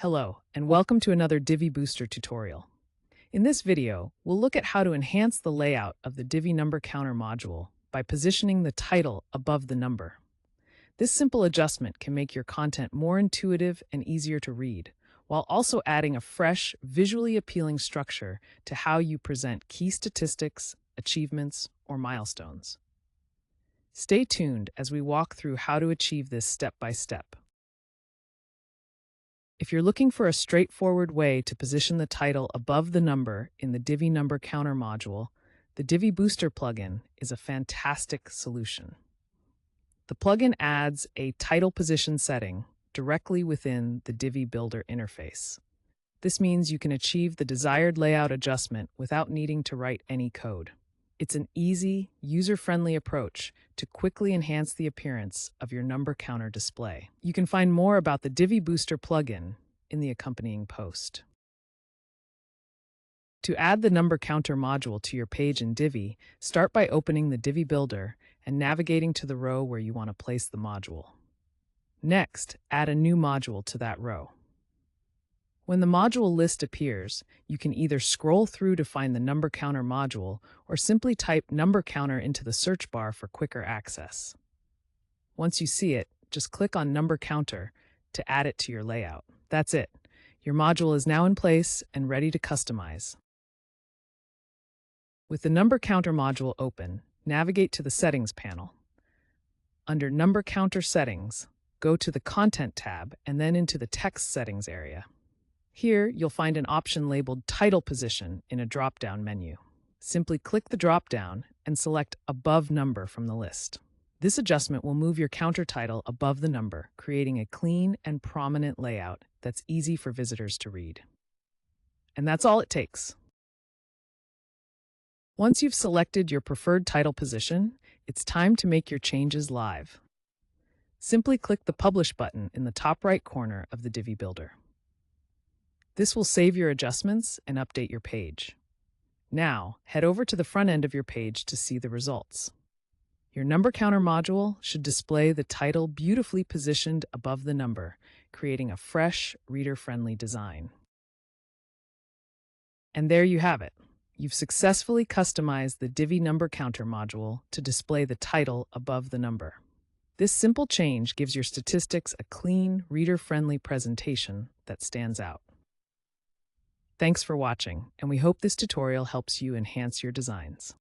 Hello, and welcome to another Divi Booster tutorial. In this video, we'll look at how to enhance the layout of the Divi Number Counter module by positioning the title above the number. This simple adjustment can make your content more intuitive and easier to read, while also adding a fresh, visually appealing structure to how you present key statistics, achievements, or milestones. Stay tuned as we walk through how to achieve this step by step. If you're looking for a straightforward way to position the title above the number in the Divi Number Counter module, the Divi Booster plugin is a fantastic solution. The plugin adds a title position setting directly within the Divi Builder interface. This means you can achieve the desired layout adjustment without needing to write any code. It's an easy, user-friendly approach to quickly enhance the appearance of your number counter display. You can find more about the Divi Booster plugin in the accompanying post. To add the number counter module to your page in Divi, start by opening the Divi Builder and navigating to the row where you want to place the module. Next, add a new module to that row. When the module list appears, you can either scroll through to find the number counter module or simply type number counter into the search bar for quicker access. Once you see it, just click on number counter to add it to your layout. That's it. Your module is now in place and ready to customize. With the number counter module open, navigate to the Settings panel. Under Number Counter Settings, go to the Content tab and then into the Text Settings area. Here, you'll find an option labeled Title Position in a drop-down menu. Simply click the drop-down and select Above Number from the list. This adjustment will move your counter title above the number, creating a clean and prominent layout that's easy for visitors to read. And that's all it takes. Once you've selected your preferred title position, it's time to make your changes live. Simply click the Publish button in the top right corner of the Divi Builder. This will save your adjustments and update your page. Now, head over to the front end of your page to see the results. Your number counter module should display the title beautifully positioned above the number, creating a fresh, reader-friendly design. And there you have it. You've successfully customized the Divi Number Counter module to display the title above the number. This simple change gives your statistics a clean, reader-friendly presentation that stands out. Thanks for watching, and we hope this tutorial helps you enhance your designs.